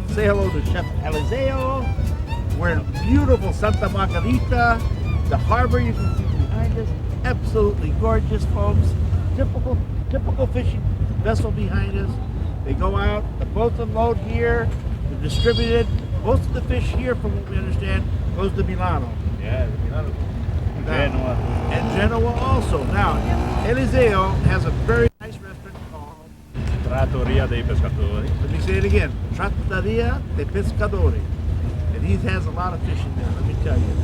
Say hello to Chef Eliseo. We're in beautiful Santa Margherita. The harbor you can see behind us, absolutely gorgeous, folks. Typical fishing vessel behind us. They go out, the boats unload here, they're distributed. Most of the fish here, from what we understand, goes to Milano. Yeah, Milano. Genoa. And Genoa also. Now, Eliseo has a very nice restaurant called Trattoria dei Pescatori. Let me say it again. Trattoria dei Pescatori. And he has a lot of fish in there, let me tell you.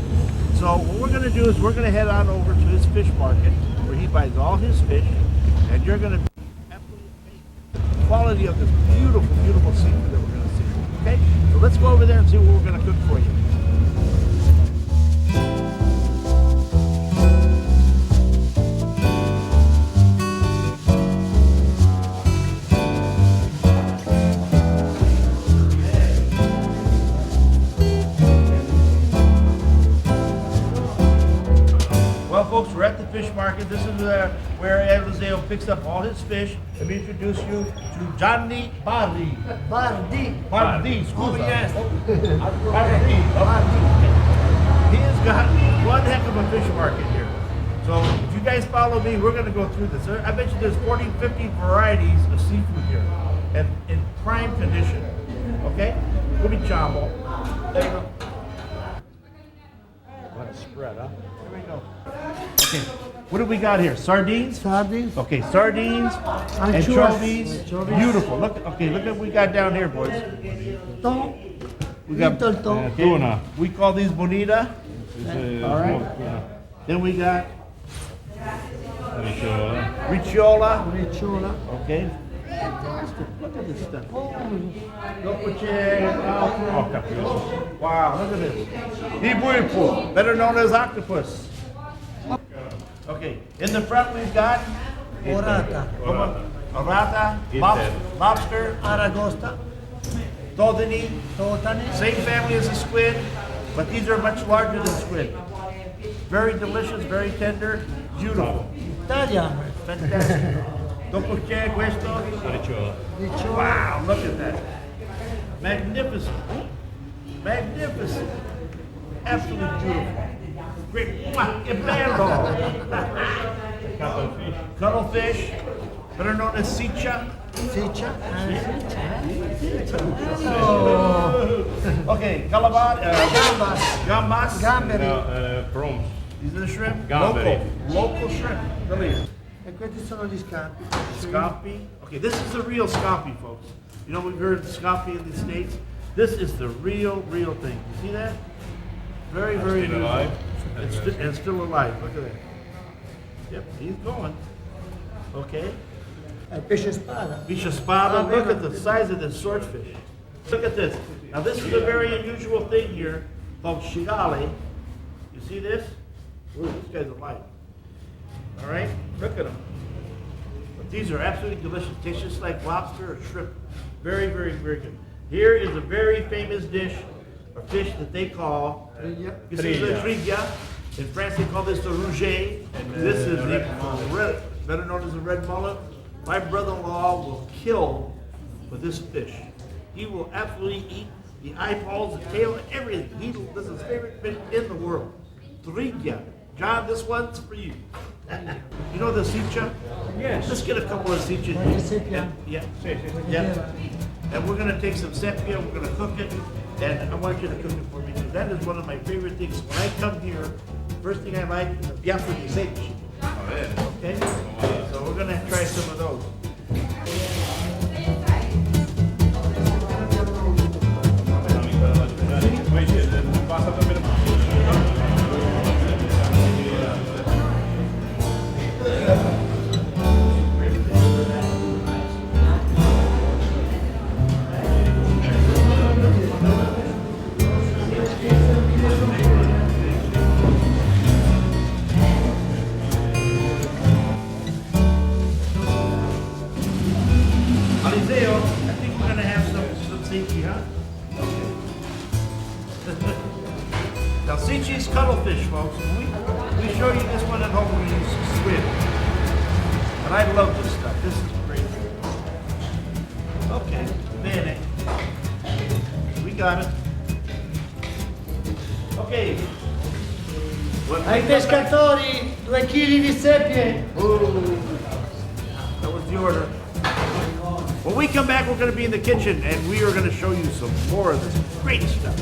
So what we're going to do is we're going to head on over to his fish market where he buys all his fish, and you're going to be absolutely amazed at the quality of this beautiful seafood that we're going to see. Okay? So let's go over there and see what we're going to cook for you. Well, folks, we're at the fish market. This is where Eliseo picks up all his fish. Let me introduce you to Gianni Bardi. Bardi, scusa. yes. Bardi. He has got one heck of a fish market here. So if you guys follow me, we're going to go through this. I bet you there's 40, 50 varieties of seafood here and in prime condition. Okay? Cominciamo. There you go. What a spread, huh? Here we go. Okay, what do we got here? Sardines? Sardines. Okay, sardines, anchovies. Beautiful. Look at what we got down here, boys. Tom. We got Little tom. Tuna. We call these bonita. All right. Smoked tuna. Then we got Ricciola. ricciola. Ricciola. Okay. Fantastic. Look at this stuff. Dopo c'è Octopus. wow, look at this. Ibuipu, better known as octopus. Okay, in the front we've got Orata. orata, lobster, Aragosta. todini, Totane. same family as the squid, but these are much larger than squid. Very delicious, very tender, beautiful. Italiano. Fantastic. Dopo c'è questo. Ricciola. Ricciola. Wow, look at that. Magnificent. Magnificent. Absolutely beautiful. Great. Mwah, che bello. Cuttlefish. Cuttlefish, better known as siccia. Ciccia. Okay, calabar, Gambas. gambas. Gamberi. Prawns. These are the shrimp. Gamberi. Local shrimp. Really. E questi sono gli scampi. Scampi. Okay, this is the real scampi, folks. You know, we've heard scampi in the States. This is the real thing. You see that? Very Still unusual. alive. And still alive. Look at that. Yep, he's going. Okay. È pesce spada. Fisha spada. Look at the size of this swordfish. Look at this. Now this is a very unusual thing here called shigale. You see this? Ooh, this guy's alive. All right, look at them. But these are absolutely delicious. Tastes just like lobster or shrimp. Very good. Here is a very famous dish or fish that they call this is the triglia. In France, they call this the rouget. This is the red, better known as the red mullet. My brother-in-law will kill for this fish. He will absolutely eat the eyeballs, the tail, everything. This is his favorite fish in the world. Triglia. John, this one's for you. You know the siccia? Yes. Let's get a couple of siccia. Sepia. Yeah. Yeah. And we're going to take some sepia, we're going to cook it, and I want you to cook it for me because that is one of my favorite things. When I come here, first thing I like is a piatto di secchi. Oh, yeah. Okay? So we're going to try some of those. Basta per Eliseo, I think we're going to have some sicchi, huh? Now, sicchi is cuttlefish, folks. We show you this one at home when we use squid. And I love this stuff. This is great. Okay, bene. got it. Okay. Ai pescatori, 2 chili di seppie. Ooh, that was the order. When we come back, we're going to be in the kitchen, and we are going to show you some more of this great stuff.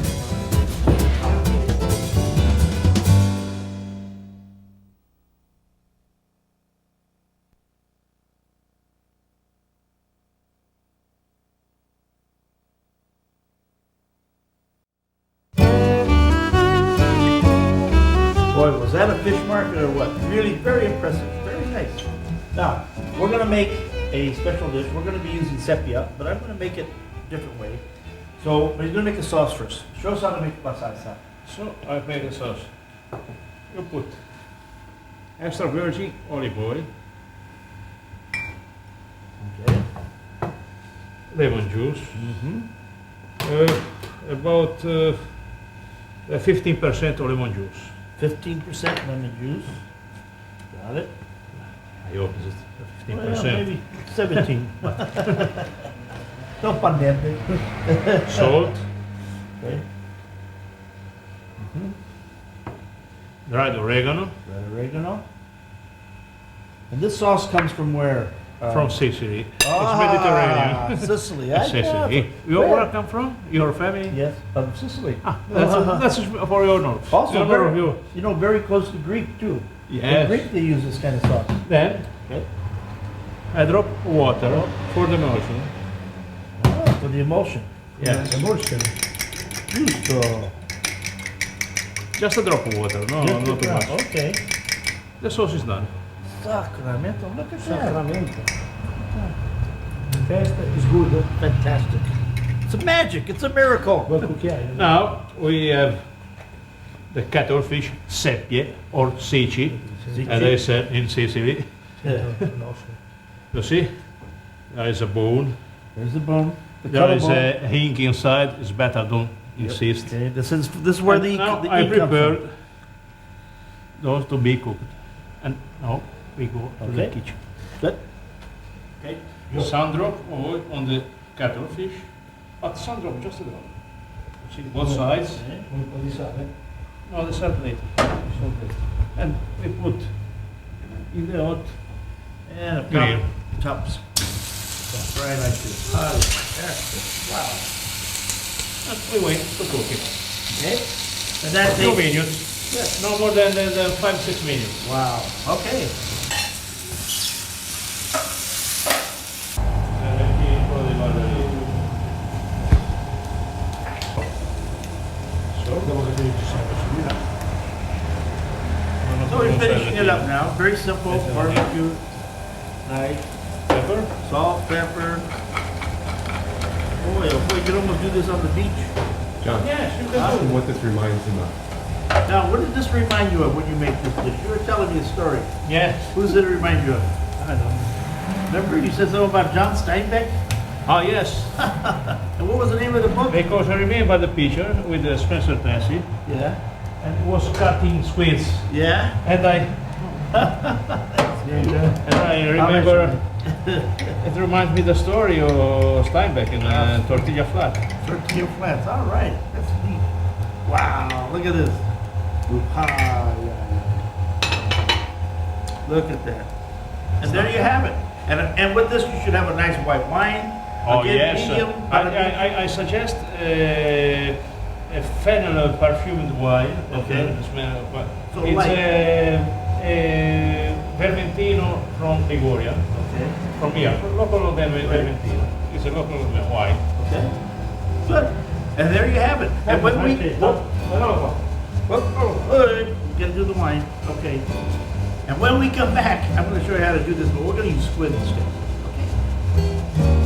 Boy, was that a fish market or what? Really very impressive, very nice. Now, we're gonna make a special dish. We're gonna be using sepia, but I'm gonna make it a different way. So, we're gonna make the sauce first. Show us how to make the salsa. So I've made a sauce. You put extra virgin olive oil, Okay. lemon juice, Mm-hmm. about 15% of lemon juice. 15% lemon juice. Got it. I hope it's Well, 15%. maybe 17. No pun intended. Salt, Okay. dried oregano Red oregano. And this sauce comes from where? from Sicily. It's Ah, Mediterranean. Sicily. I Sicily. know. Where I come from? Your family? Yes, Sicily. Ah, that's for your knowledge. Also, Your very, knowledge, you know, very close to Greek too. In Yes. Greek, they use this kind of sauce. Then Okay. I drop water for the emulsion. Ah, for the emulsion. Yes. Emulsion. Giusto. Just a drop of water, no, Just not too a drop. much. Okay. The sauce is done. Sacramento, look at that. Sacramento. Festa is good. Fantastic. It's a magic. It's a miracle. Vuoi cucchiaio? Now we have the cuttlefish seppie or sici, as they said in Sicily. Yeah. You see, there is a bone. There's the bone. The There color is bone. a hink inside. It's better don't insist. Okay, this is where And the now the I ink comes prepared from. those to be cooked, and now we go to the Okay. kitchen. Good. Okay. Some drop oil on the cuttlefish, but some drop just a drop. You see both sides. Okay. Un po' di sale. No, the salt later. Salt later. And we put in the hot And a grill. tops. Right like this. Oh, fantastic. Wow. And we wait to cook it. Okay. And that 2 takes. minutes. Yes, no more than 5-6 minutes. Wow. Okay. Dopo che tu ci sei messo So we're finishing it up now. Very simple barbecue. Nice. Pepper. Salt, pepper. Boy, oh boy, you could almost do this on the beach. John, Yes, you ask can him do. what this reminds him of. Now, what did this remind you of when you make this dish? You were telling me a story. Yes. Who does it remind you of? I don't know. Remember you said something about John Steinbeck? Oh yes, And what was the name of the book? because I remember the picture with the Spencer Tracy, Yeah. and it was cutting squids, Yeah? and I remember it reminds me the story of Steinbeck in Tortilla Flat. Tortilla flats. All right. That's neat. Wow. Look at this. Ah, yeah. Look at that. And there you have it. And with this, you should have a nice white wine. Oh Again, yes, medium. I suggest a fennel perfumed wine. Okay. The smell of wine. So It's light. a Vermentino from Liguria, Okay. from here, local Vermentino. It's a local wine. Okay. Good. And there you have it. And when we, we gotta do the wine. Okay. And when we come back, I'm gonna show you how to do this, but we're gonna use squid instead. Okay.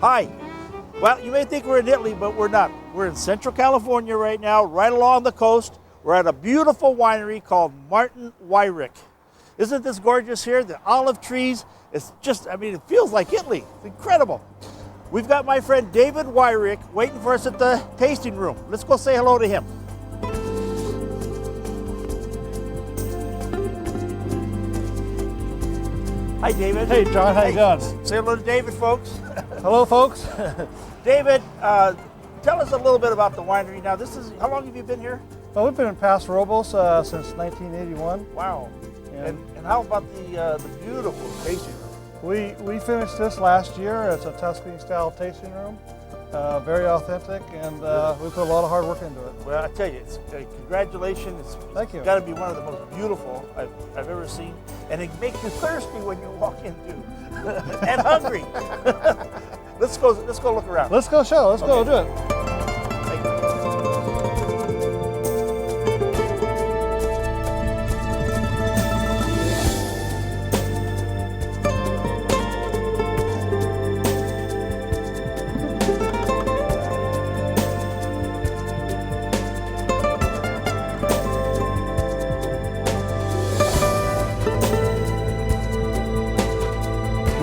Hi. Well, you may think we're in Italy, but we're not. We're in Central California right now, right along the coast. We're at a beautiful winery called Martin Weyrich. Isn't this gorgeous here? The olive trees, it's just, I mean, it feels like Italy. It's incredible. We've got my friend David Weyrich waiting for us at the tasting room. Let's go say hello to him. Hi, David. Hey, John, how you doing? Say hello to David, folks. Hello, folks. David, tell us a little bit about the winery. Now, how long have you been here? Well, we've been in Paso Robles since 1981. Wow. And And how about the beautiful tasting room? we finished this last year. It's a Tuscany-style tasting room. Very authentic, and we put a lot of hard work into it. Well, I tell you, it's congratulations. Thank you. It's got to be one of the most beautiful I've ever seen, and it makes you thirsty when you walk in too, and hungry. Let's go look around. Let's go show. Let's go do it. Thank you.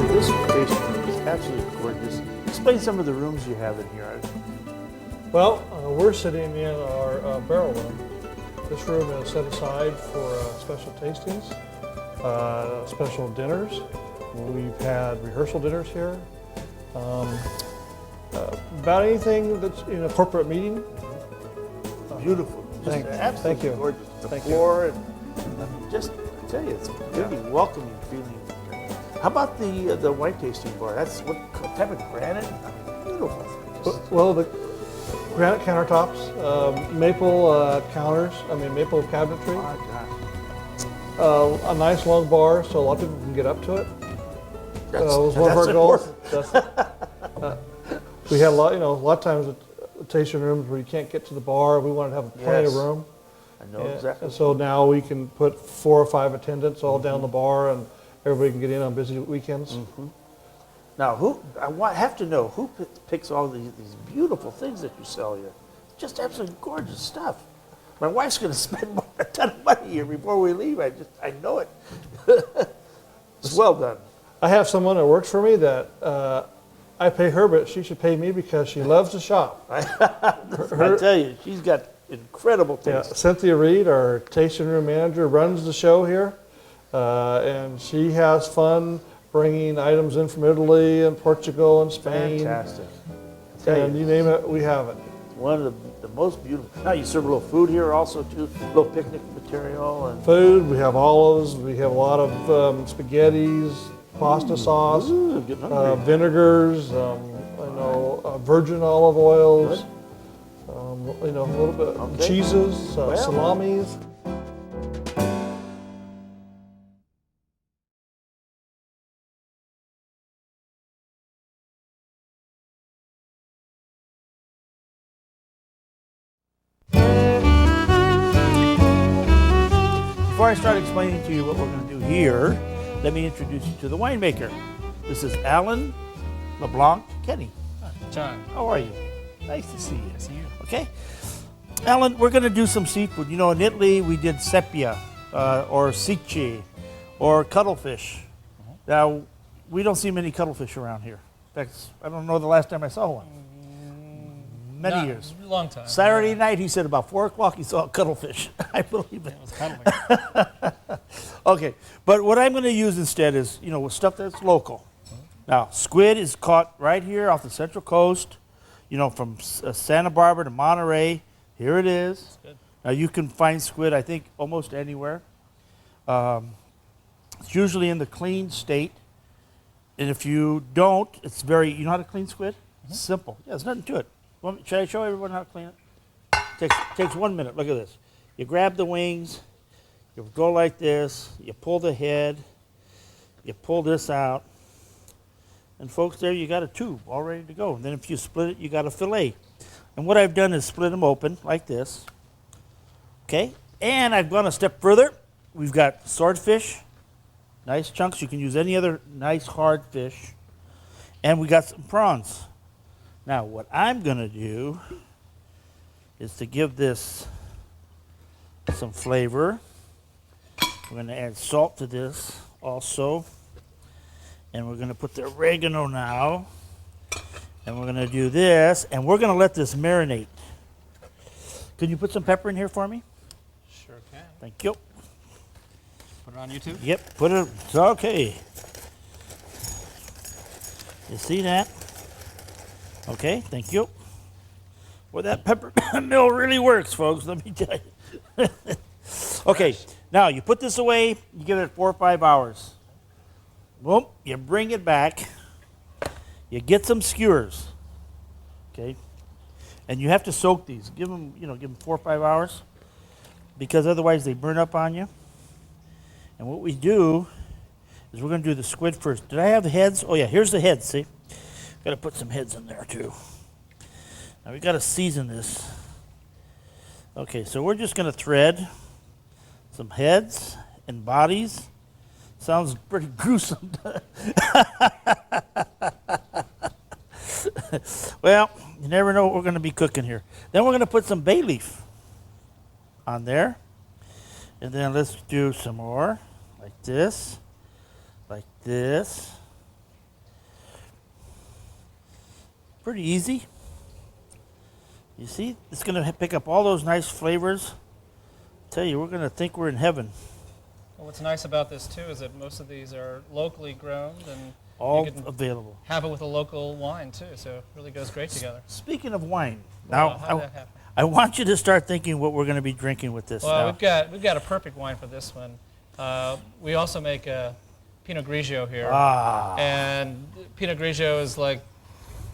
This tasting room is absolutely gorgeous. Explain some of the rooms you have in here. Well, we're sitting in our barrel room. This room is set aside for special tastings, special dinners. We've had rehearsal dinners here. About anything that's in a corporate meeting. Beautiful. Just absolutely thank you. Gorgeous. The Thank you. floor, and I mean, just I tell you, it's really welcoming feeling. How about the wine tasting bar? That's what type of granite? I mean, beautiful. Just- Well, the granite countertops, maple counters, maple cabinetry, my gosh. a nice long bar so a lot of people can get up to it. That's, Was one of that's our goals. important. We had a lot of times at tasting rooms where you can't get to the bar. We wanted to have plenty of Yes. room. I know exactly. And so now we can put 4 or 5 attendants all down the bar, and everybody can get in on busy weekends. Now, have to know who picks all these beautiful things that you sell here. Just absolutely gorgeous stuff. My wife's going to spend a ton of money here before we leave. I know it. It's well done. I have someone that works for me that I pay her, but she should pay me because she loves to shop. I tell you, she's got incredible Yeah, taste. Cynthia Reed, our tasting room manager, runs the show here, and she has fun bringing items in from Italy and Portugal and Spain. Fantastic. I tell And you name it, we have it. one of the most beautiful. Now you serve a little food here also too, a little picnic material and Food, we have olives, we have a lot of spaghettis, pasta sauce, Ooh, getting hungry. vinegars, virgin olive oils, a little bit Okay. cheeses, Well. salamis. Before I start explaining to you what we're going to do here, let me introduce you to the winemaker. This is Alan LeBlanc Kenny. John, How are you? Nice to see you. nice to see you. Okay. Alan, we're going to do some seafood. You know, in Italy, we did sepia or cicci or cuttlefish. Now, we don't see many cuttlefish around here. In fact, I don't know the last time I saw one. Many years. Long time. Saturday night, he said about 4 o'clock he saw a cuttlefish. I believe it. It was cuddling. Okay, but what I'm going to use instead is, stuff that's local. Now, squid is caught right here off the Central Coast, from Santa Barbara to Monterey. Here it is. Good. Now, you can find squid, I think, almost anywhere. It's usually in the clean state. And if you don't, it's you know how to clean squid? It's simple. Yeah, there's nothing to it. Should I show everyone how to clean it? Takes 1 minute. Look at this. You grab the wings, you go like this, you pull the head, you pull this out, and folks, there you got a tube all ready to go. And then if you split it, you got a fillet. And what I've done is split them open like this. Okay? And I've gone a step further. We've got swordfish, nice chunks. You can use any other nice hard fish. And we got some prawns. Now, what I'm going to do is to give this some flavor. We're going to add salt to this also. And we're going to put the oregano now. And we're going to do this. And we're going to let this marinate. Can you put some pepper in here for me? Sure can. Thank you. Put it on YouTube? Yep, put it, it's okay. You see that? Okay, thank you. Well, that pepper mill really works, folks, let me tell you. Okay, now you put this away, you give it 4 or 5 hours. Boom, you bring it back. You get some skewers, okay? And you have to soak these. Give them, give them 4 or 5 hours because otherwise they burn up on you. And what we do is we're going to do the squid first. Did I have the heads? Oh, yeah, here's the heads, see? Got to put some heads in there, too. Now, we got to season this. Okay, so we're just going to thread some heads and bodies. Sounds pretty gruesome. Well, you never know what we're going to be cooking here. Then we're going to put some bay leaf on there. And then let's do some more, like this, like this. Pretty easy. You see, it's going to pick up all those nice flavors. Tell you, we're going to think we're in heaven. Well, what's nice about this too is that most of these are locally grown and All you can available. have it with a local wine too, so it really goes great together. Speaking of wine, Wow, now how did that happen? I want you to start thinking what we're going to be drinking with this. Well, now. we've got a perfect wine for this one. We also make a Pinot Grigio here, and Pinot Grigio is like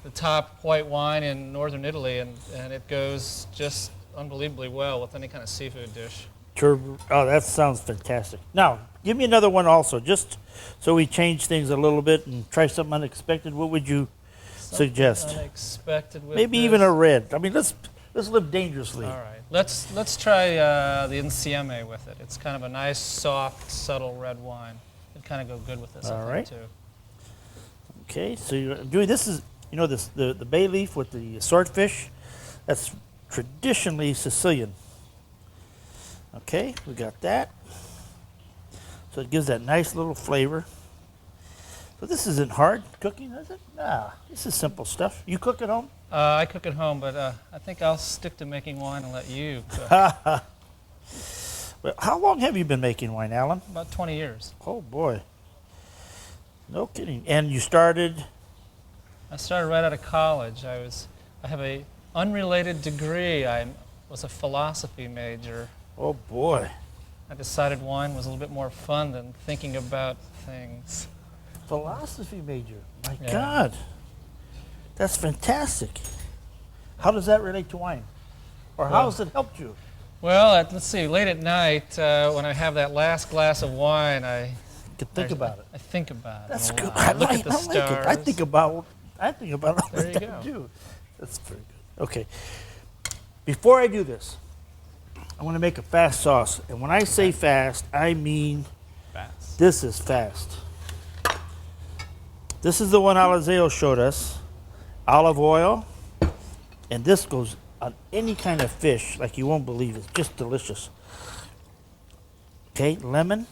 the top white wine in northern Italy, and it goes just unbelievably well with any kind of seafood dish. Oh, that sounds fantastic. Now, give me another one also, just so we change things a little bit and try something unexpected. What would you suggest? Unexpected with Maybe this. even a red. I mean, let's live dangerously. All right, let's try the Insieme with it. It's kind of a nice, soft, subtle red wine. It'd kind of go good with this, All I right. think, too. Okay, so you're doing this is the bay leaf with the swordfish. That's traditionally Sicilian. Okay, we got that. So it gives that nice little flavor. So this isn't hard cooking, is it? Nah, this is simple stuff. You cook at home? I cook at home, but I think I'll stick to making wine and let you cook. Well, how long have you been making wine, Alan? About 20 years. Oh boy. No kidding. And you started? I started right out of college. I have a unrelated degree. I was a philosophy major. Oh boy. I decided wine was a little bit more fun than thinking about things. Philosophy major. My Yeah. God. That's fantastic. How does that relate to wine? Or how has it helped you? Well, let's see. Late at night, when I have that last glass of wine, I Think about it. I think about That's it. a good. lot. I Look like at the it. stars. I think about it all There the you time go. too. That's very good. Okay. Before I do this, I want to make a fast sauce. And when I say fast, I mean Fast. this is fast. This is the one Alizeo showed us. Olive oil. And this goes on any kind of fish like you won't believe. It's just delicious. Okay, lemon.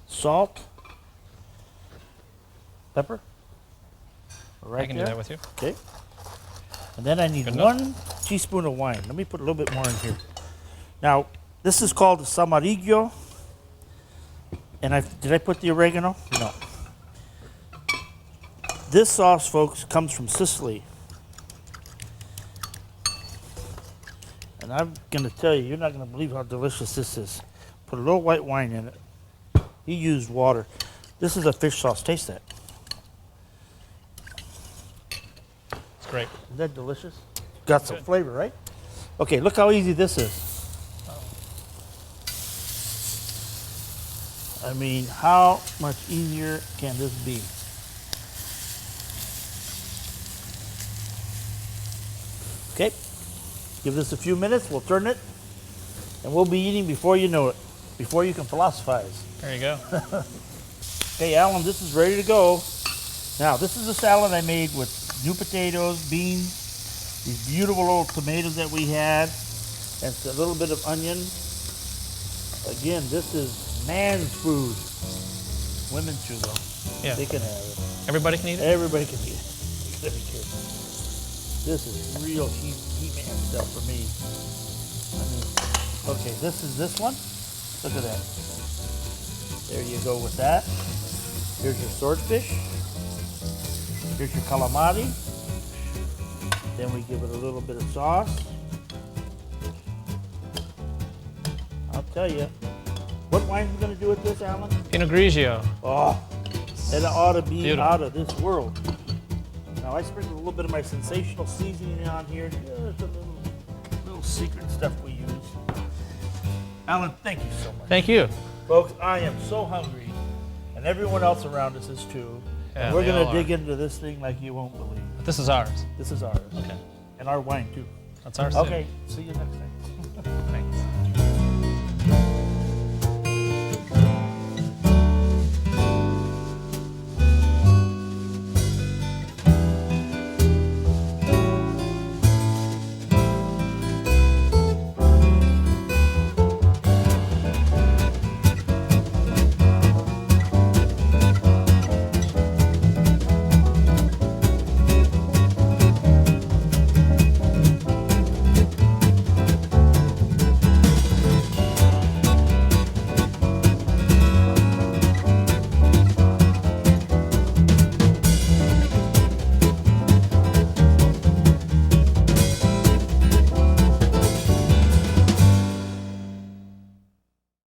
Salt. Pepper. Right I can there. do that with you. Okay. And then I need Good enough. 1 teaspoon of wine. Let me put a little bit more in here. Now, this is called the Santa Margherita. And did I put the oregano? No. This sauce, folks, comes from Sicily. And I'm going to tell you, you're not going to believe how delicious this is. Put a little white wine in it. He used water. This is a fish sauce. Taste that. It's great. Isn't that delicious? Got some Good. flavor, right? Okay, look how easy this is. I mean, how much easier can this be? Okay, give this a few minutes, we'll turn it, and we'll be eating before you know it, before you can philosophize. There you go. Okay, Alan, this is ready to go. Now, this is a salad I made with new potatoes, beans, these beautiful little tomatoes that we had, And it's a little bit of onion. Again, this is man's food. Women too, though. Yeah. They can have it. Everybody can eat it? Everybody can eat it. Let me kidding. This is real he-man stuff for me. I mean, okay, this is this one. Look at that. There you go with that. Here's your swordfish. Here's your calamari. Then we give it a little bit of sauce. I'll tell you. What wine are we going to do with this, Alan? Pinot Grigio. Oh, it ought to be Beautiful. out of this world. Now I sprinkle a little bit of my sensational seasoning on here. Just a little secret stuff we use. Alan, thank you so much. Thank you. Folks, I am so hungry, and everyone else around us is too. Yeah, And we're they going all to are. dig into this thing like you won't believe. This is ours. This is ours. Okay. And our wine too. That's ours too. Okay, see you next time. Thanks.